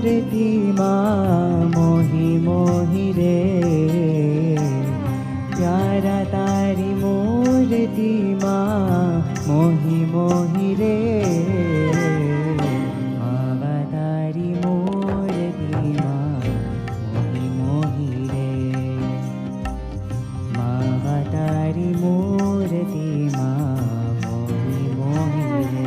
मूर्तिમાં મોહી મોહી રે પ્યારા તારી મૂર્તિમાં મોહી મોહી રે માવા તારી મૂર્તિમાં મોહી મોહી રે માવા તારી મૂર્તિમાં મોહી મોહી રે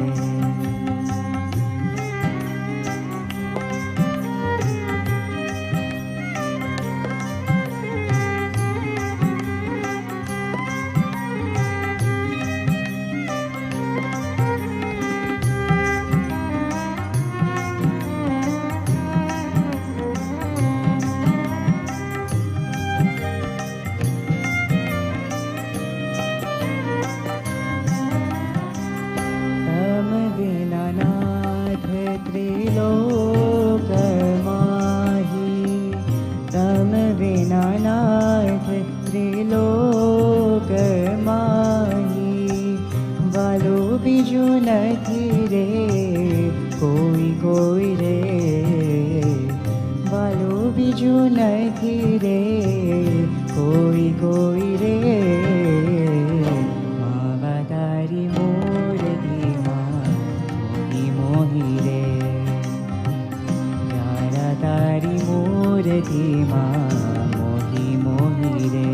બીજું નથી રે કોઈ કોઈ રે વાલું બીજું નથી રે કોઈ કોઈ રે માવા તારી મૂર્તિમાં મોહી મોહી રે યારા તારી મૂર્તિમાં મોહી મોહી રે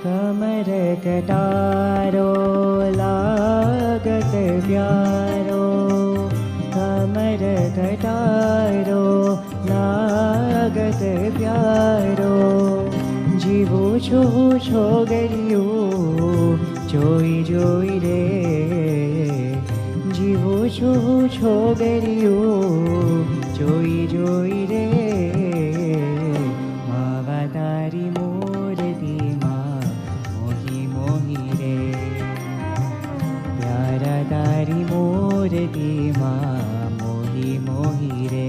कमर कटारो लागत प्यारो कमर कटारो लागत प्यारो जीवो છો છોગરિયો જોઈ જોઈ રે જીવો છું છોગરિયો જોઈ જોઈ રે માવા તારી મૂર્તિમાં મોહી મોહી રે પ્યારા તારી મૂર્તિમાં મોહી મોહી રે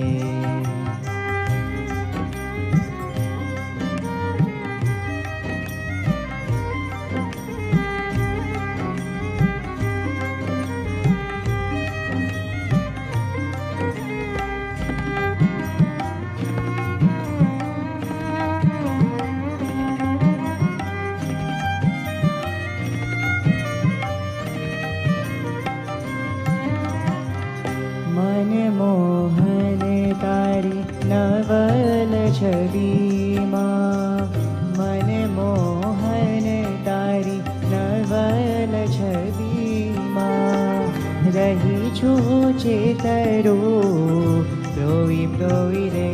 मन मोहन तारी नवल छविમાં मन मोहन तारी नवल छविમાં રહી છું ચેતરો પ્રોઈ પ્રોઈ રે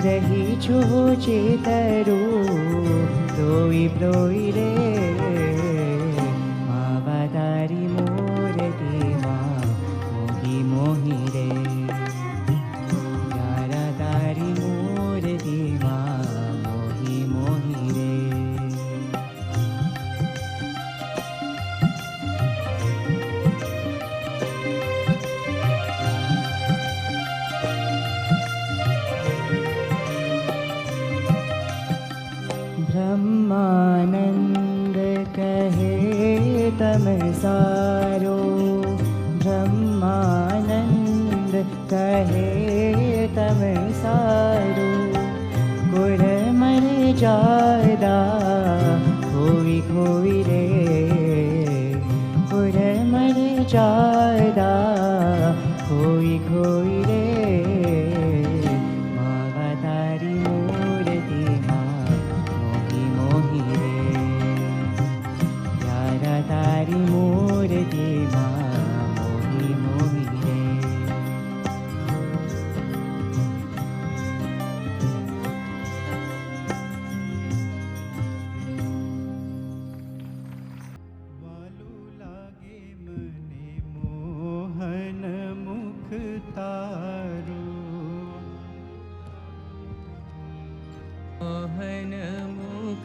રહી છું ચેતરો પ્રોઈ પ્રોઈ રે માવા તારી મૂર્તિમાં મોહી રે યારા તારી મૂર્તિમાં મોહી મોહી રે બ્રહ્માનંદ કહે તમે સારો બ્રહ્માનંદ કહે તમે સારું ગુર મરે જાદા ખોઈ ખોઈ રે ગુર મરે જાદા ખોઈ ખોઈ રે માવા તારી મૂર્તિમાં મોહી મોહી રે યારા તારી મૂર્તિમાં મોહી મોહી રે વાલું લાગે મને મોહન મુખ તારું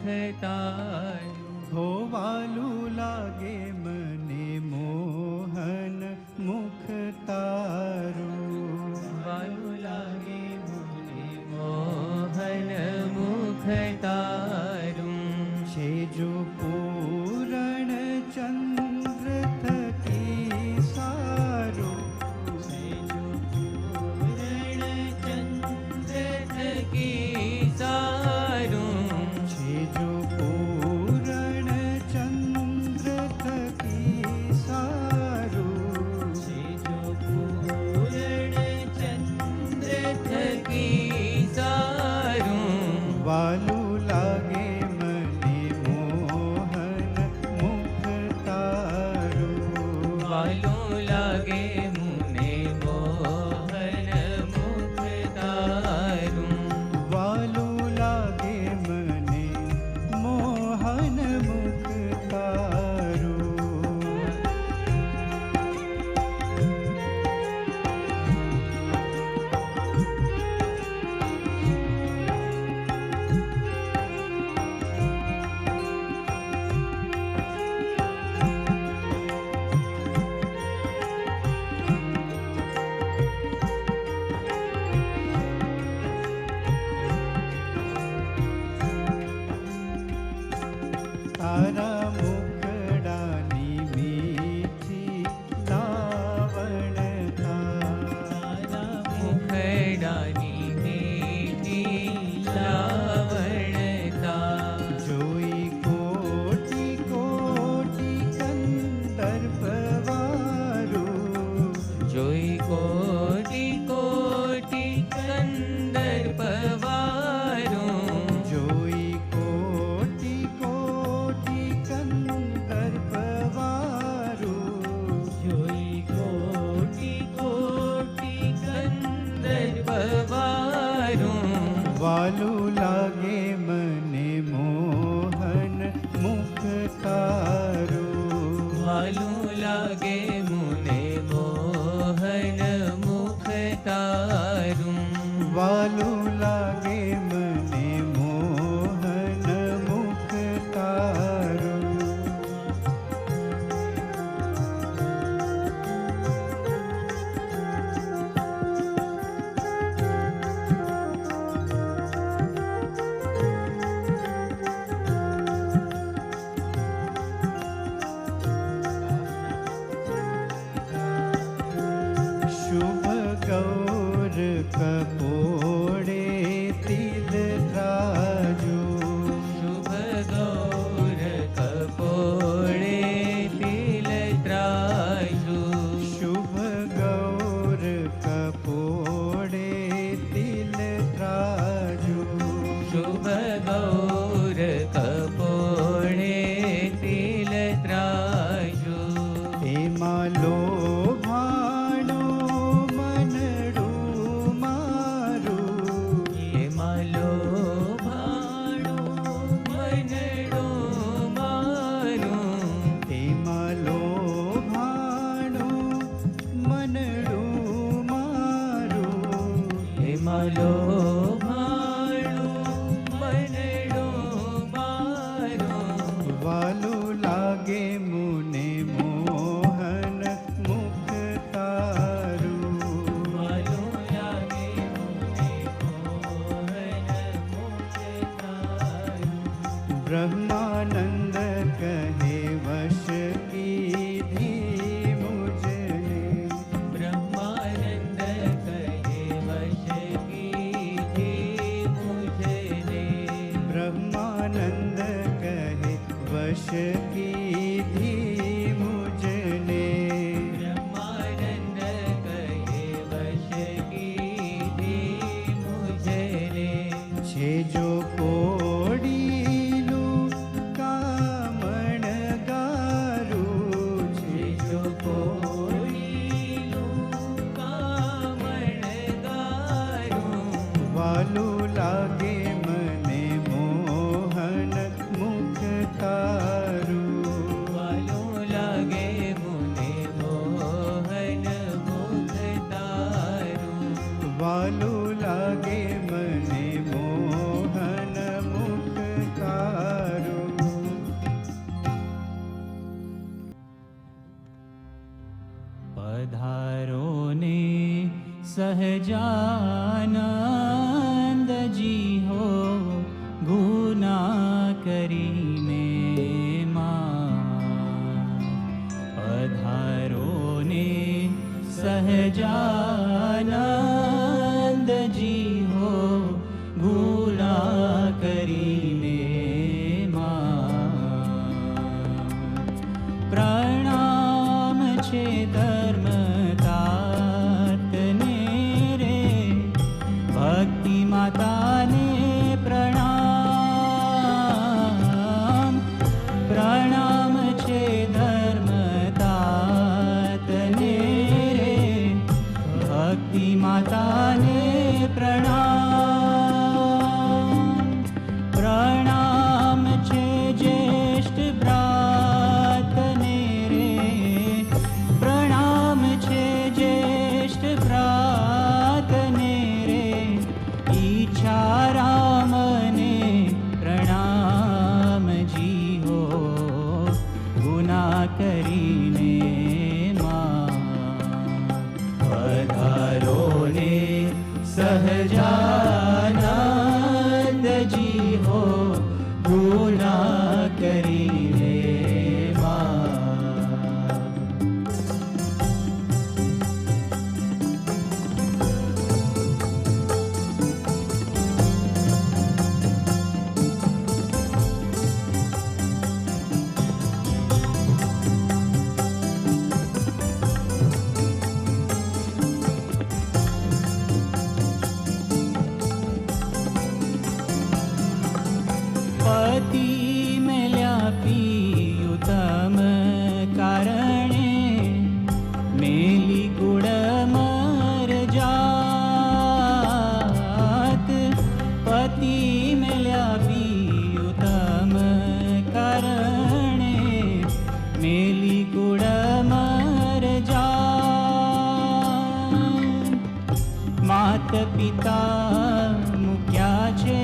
મુખ તારું. હોવાલું લાગે મને મોહન મુખ તારું. વાલું લાગે મને મોહન મુખ તારું. છે જો પૂરણ ચંદ્ર થકી સારું. છે જો પૂરણ ચંદ્ર થકી સારું. છે જો પૂરણ ચંદ્ર થકી સારું. છે જો પૂરણ ચંદ્ર થકી સારું. વાલું લાગે મને મોહન મુખ તારું. વાલું લાગે મુને મોહન મુખ તારું. વાલું લાગે મને મોહન મુખ તારું. તારા મુખડાની મીઠી લાવણતા. તારા મુખડાની મીઠી લાવણતા. જોઈ કોટી કોટી કંદર્પ વારું. જોઈ કોટી કોટી કંદર્પ વારું. જોઈ કોટી કોટી કંદર્પ વારું. જોઈ કોટી કોટી કંદર્પ વારું. વાલું લાગે મને મોહન મુખ તારું. વાલું લાગે મુને મોહન મુખ તારું. વાલું લાગે મને મોહન મુખ તારું. શુભ ગૌર કપોડે તિલ રાજુ. શુભ ગૌર કપોળે તિલ ત્રાજુ. શુભ ગૌર કપોડે તિલ રાજુ. શુભ ગૌર કપોળે તિલ ત્રાજુ. એમાં લોભાણું મનડું મારું. એમાં લોભાણું મનડું મારું. એમાં લોભાણું મનડું મારું. એમાં લોભાણું મનડું મારું. વાલું લાગે મુને મોહન મુખ તારું. વાલું લાગે મુને મોહન મુખ તારું. બ્રહ્માનંદ કહે વશ કીધી મુજને. બ્રહ્માનંદ કહે વશ કીધી મુझने. બ્રહ્માનંદ કહે વશ કીધી મુજને. બ્રહ્માનંદ કહે વશ કીધી મુझने. છે જો કોડીલું કામણ ગારું. છે જો કોડીલું કામણ ગારું. વાલું લાગે મને મોહન મુખ તારું. વાલું લાગે મુને મોહન મુખ તારું. વાલું લાગે મને મોહન મુખ તારું. સહજાનંદજી હો ગુના કરીને પધારો ને સહજાનંદજી હો ગુના કરીને પ્રણામ છે ધર્મતાતને રે ભક્તિ માતાને પ્રણામ પ્રણામ છે ધર્મતાતને રે ભક્તિ માતાને પ્રણામ પ્રણામ છે જ્યેષ્ઠ ભ્રાતને રે પ્રણામ છે જ્યેષ્ઠ ભ્રાતને રે ઈચ્છા રામને પ્રણામજી હો ગુના કરીને પધારો ને સહજાનંદજી હો ગુના કરીને પતિ મેલ્યા પિયુતમ કારણે મેલી ગુડ મર જાત પતિ મેલ્યા પિયુતમ કારણે મેલી ગુડ મર જાત માત પિતા મૂક્યા છે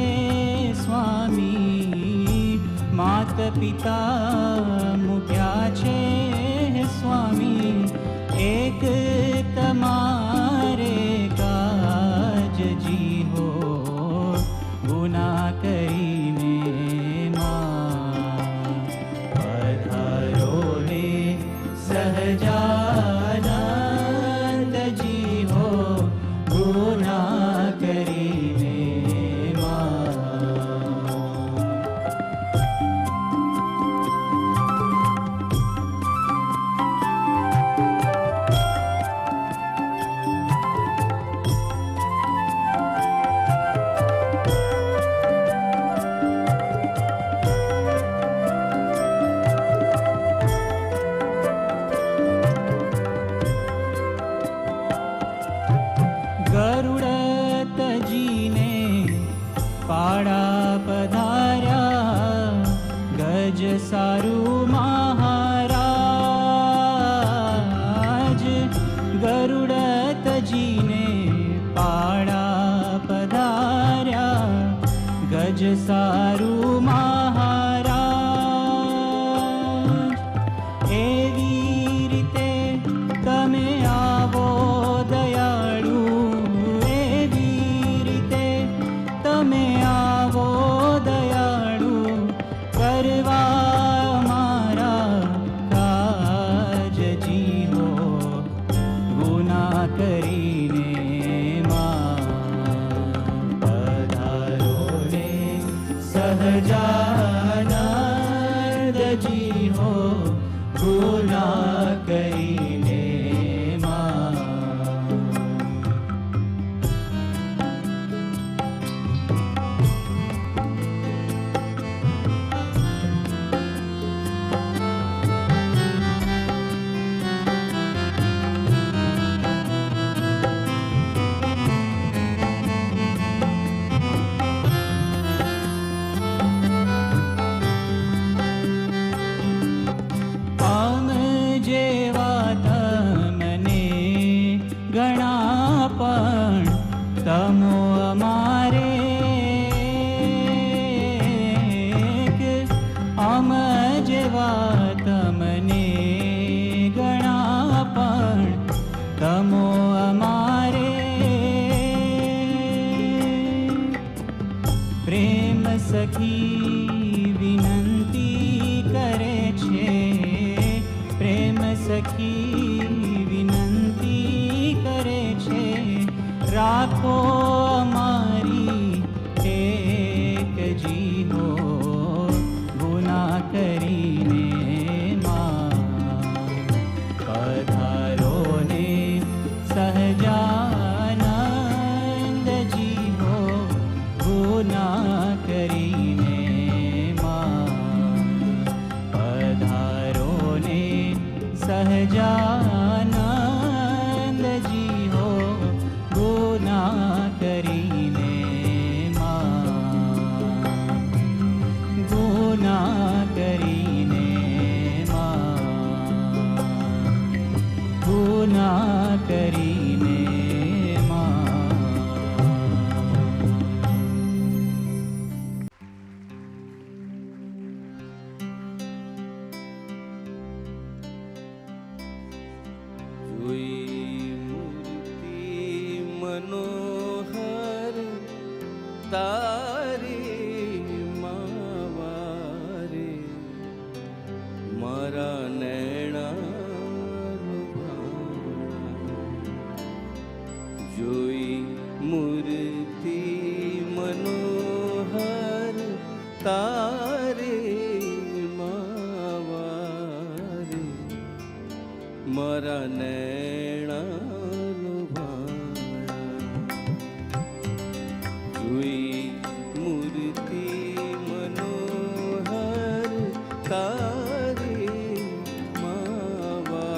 સ્વામી માત પિતા મૂક્યા છે સ્વામી એક તમારે કાજજી હો ગુના કરીને પધારો ને સહજાનંદજી હો ગુના કરીને ગરુડતજીને પાડા પધાર્યા ગજ સારું મહારાજ ગરુડતજીને પાડા પધાર્યા ગજ સારું મહારાજ એવી રીતે તમે આવો દયાળુ તમે આવો દયાળુ કરવા મારા કાજજી હો ગુના કરીને પધારો ને સહજાનંદજી હો ગુના કરીને તમો અમારે અમ જેવા તમને ગણા પણ તમો અમારે સખી વિનંતી કરે છે, પ્રેમ સખી વિનંતી કરે છે, રાખો અમારી ટેક જીવો ગુના કરીને માં પધારો ને સહજાનંદ જીવો ગુના કરીને માં પધારો ને સહજાનંદ જીવો ગુના કરીને માં ગુના કરીને માં ગુના કરીને જોઈ મૂર્તિ મનોહર તારી માવારે, મારા નૈણા જોઈ મૂર્તિ મનોહર તારી માવારે, મારા નૈણાનો ભાણા જોઈ મૂર્તિ મનોહર તારી માવારે,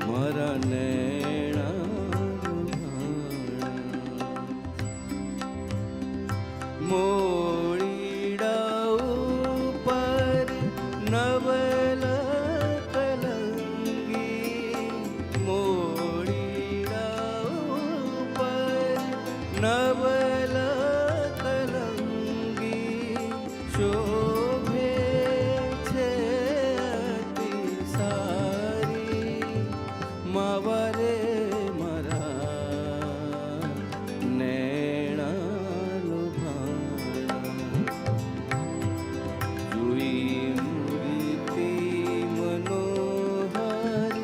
મારા નૈણાનો ભાણા મોડીડા ઉપર નવલ નવલ કલંગી શોભે છે અતિ સારી, માવરે મારા નૈણાનો ભાણા જોઈ મૂર્તિ મનોહર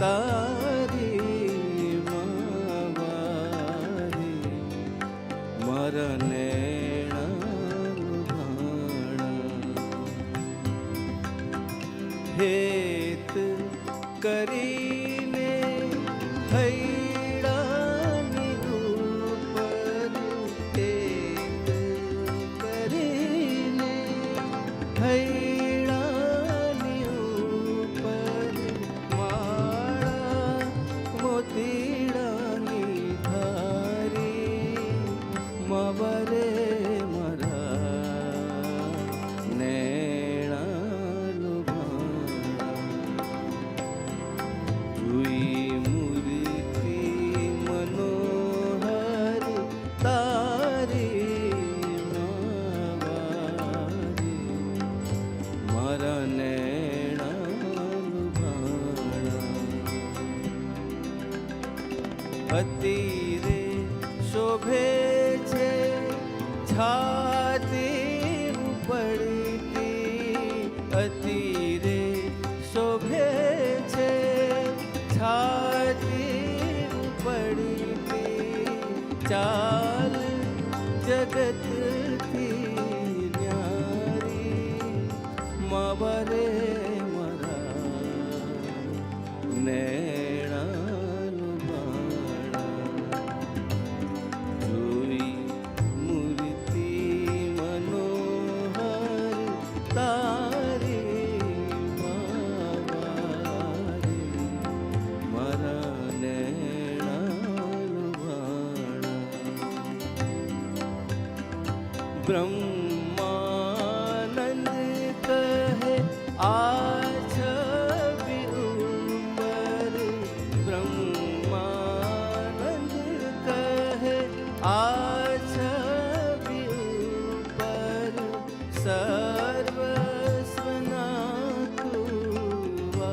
તારી મારા નૈણાનો ભાણા હેત કરીને હૈડાની ઉપર, હેત કરીને હૈડાની ઉપર માળા મોતીડાની ધારી, માવરે મારા નૈણાનો ભાણા જોઈ મૂર્તિ મનોહર તારી માવારે, મારા નૈણાનો ભાણા અતિરે શોભે છે છાતી ઉપડતી, અતિરે શોભે છે છાતી ઉપડતી, ચાલ જગતથી ન્યારી, માવરે મારા નૈણાનો ભાણા જોઈ મૂર્તિ મનોહર તારી માવારે, મારા નૈણાનો ભાણા બ્રહ્માનંદ કહે આ છબી ઉંબર, બ્રહ્માનંદ કહે આ છબી ઉપર, સર્વસ્વના કુંવારી,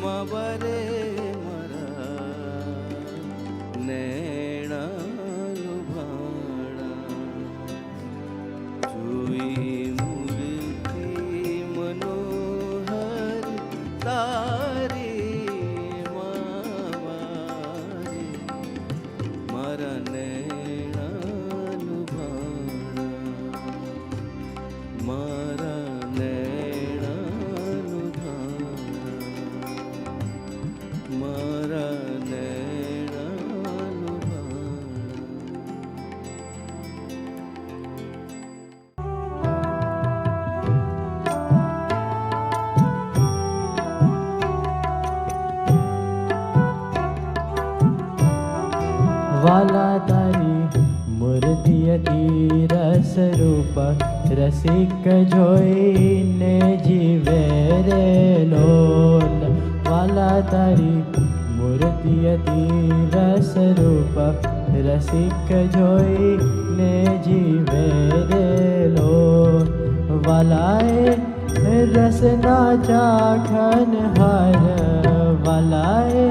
માવરે મારા નૈણાનો ભાણા મારા નૈણાનું ભાણા. વાલા તારી મૂર્તિ અતિ રસ રૂપ રસિક જોઈને જીવે રે લોલ. વાલા તારી મૂર્તિ અતિ રસ રૂપ રસિક જોઈને જીવે રે લોલ. વાલાએ રસના ચાખન હાર, વાલાએ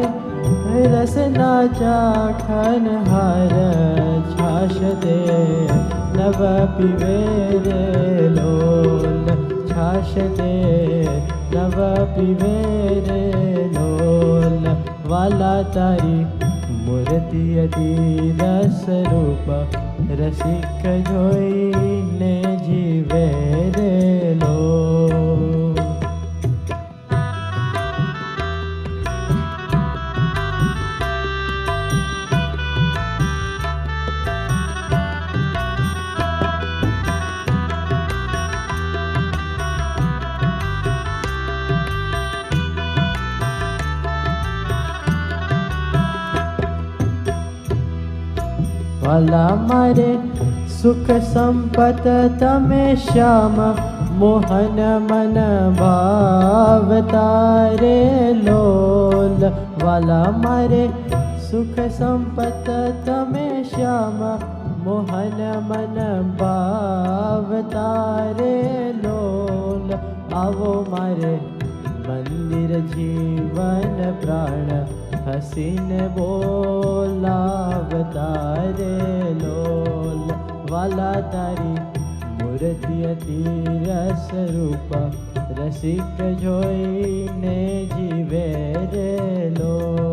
રસના ચાખન હાર, છાશ દે નવ પીવે રે લોલ. છાશ દે નવ પીવે રે લોલ. વાલા તારી મૂર્તિ અતિ રસ રૂપ રસિક જોઈને જીવે રે લોલ. વાલા મારે સુખ સંપત તમે શ્યામ, મોહન મન ભાવતા રે લોલ. વાલા મારે સુખ સંપત તમે શ્યામ, મોહન મન ભાવતા રે લોલ. આવો મારે મંદિર જીવન પ્રાણ હસીને બોલાવતા રે લોલ. વાલા તારી મૂર્તિ અતિ રસ રૂપ રસિક જોઈને જીવે રે લોલ.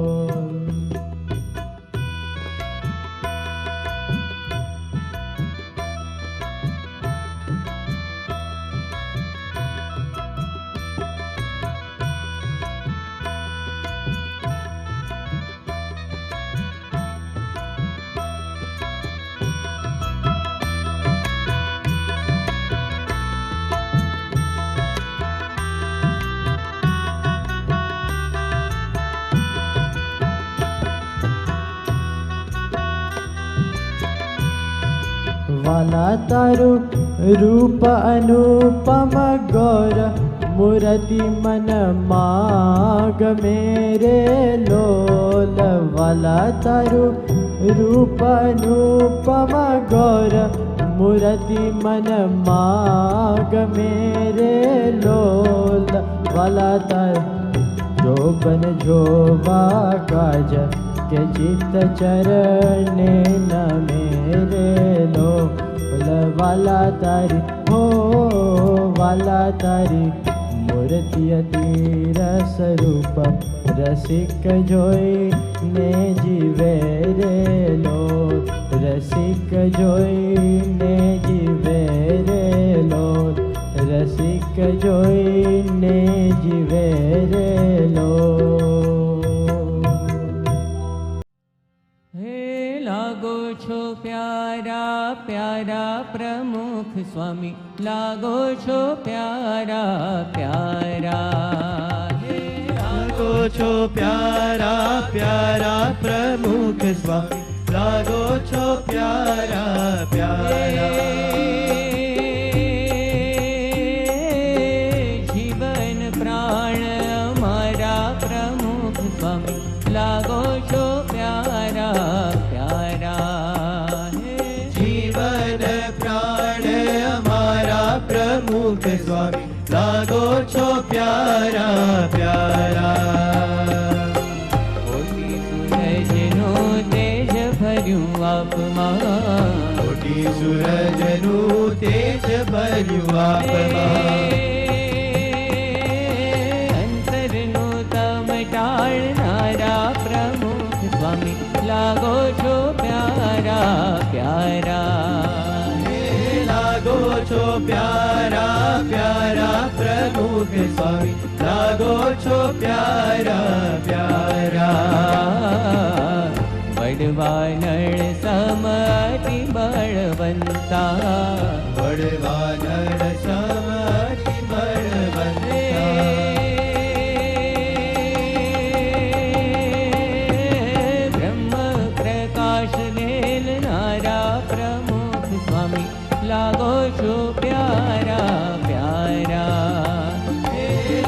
વાલા તારું રૂપ અનુપમ ગૌર, મૂર્તિ મન માગ મેરે લોલ. વાલા તારું રૂપ અનુપમ ગૌર, મૂર્તિ મન માગ મેરે લોલ. વાલા તાર જોબન જોવા કાજ, કે ચિત્ત ચરણે ન મેરે લોલ. વાલા તારી હો વાલા તારી મૂર્તિ અતિ રસ રૂપ રસિક જોઈને જીવે રે લોલ. રસિક જોઈને જીવે રે લોલ. રસિક જોઈને જીવે રે લોલ. હે લાગો છો પ્યારા પ્યારા પ્રમુખ સ્વામી, લાગો છો પ્યારા પ્યારા. હે લાગો છો પ્યારા પ્યારા પ્રમુખ સ્વામી, લાગો છો પ્યારા પ્યારા. જીવન પ્રાણ અમારા પ્રમુખ સ્વામી, લાગો છો પ્યારા પ્યારા. જીવન પ્રાણ અમારા પ્રમુખ સ્વામી, લાગો છો પ્યારા પ્યારા. કોટી સૂરજનું તેજ ભર્યું આપમાં, કોટી સૂરજનું તેજ ભર્યું આપમાં. અંતરનું તમ ટાળનારા પ્રમુખ સ્વામી, લાગો છો પ્યારા પ્યારા. લાગો છો પ્યારા પ્યારા પ્રમુખ સ્વામી, લાગો છો પ્યારા પ્યારા વડવાનળ સમતિ બળવંતા વડવાનળ સમતિ બળવંતા બ્રહ્મ પ્રકાશ દેલનારા પ્રમુખ સ્વામી લાગો છો પ્યારા પ્યારા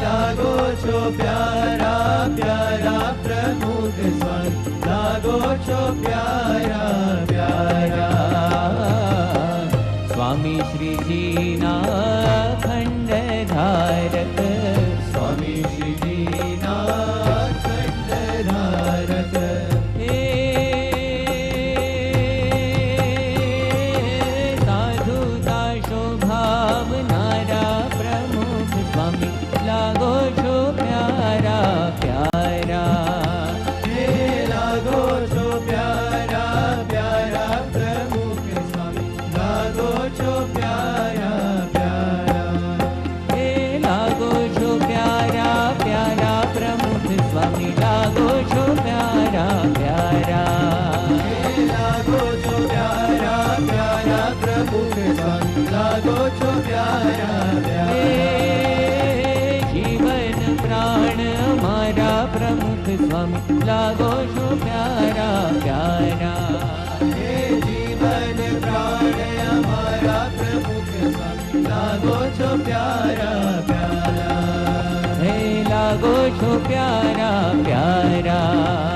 લાગો છો પ્યારા પ્યારા પ્રમુખ સ્વામી લાગો છો પ્યારા પ્યારા સ્વામી શ્રીજીના ખંડધારક સ્વામી શ્રીજીના ખંડધારક હે સાધુતા શોભાવનારા પ્રમુખ સ્વામી લાગો છો પ્યારા પ્યારા હે લાગો છો પ્યારા પ્યારા પ્રમુખ સ્વામી લાગો છો પ્યારા પ્યારા હે લાગો છો પ્યારા પ્યારા પ્રમુખ સ્વામી લાગો છો પ્યારા પ્યારા હે લાગો છો પ્યારા પ્યારા પ્રમુખ સ્વામી લાગો છો પ્યારા પ્યારા જીવન પ્રાણ અમારા પ્રમુખ સ્વામી લાગો છો પ્યારા પ્યારા હે જીવન પ્રાણ અમારા પ્રમુખ સ્વામી લાગો છો પ્યારા પ્યારા હે લાગો છો પ્યારા પ્યારા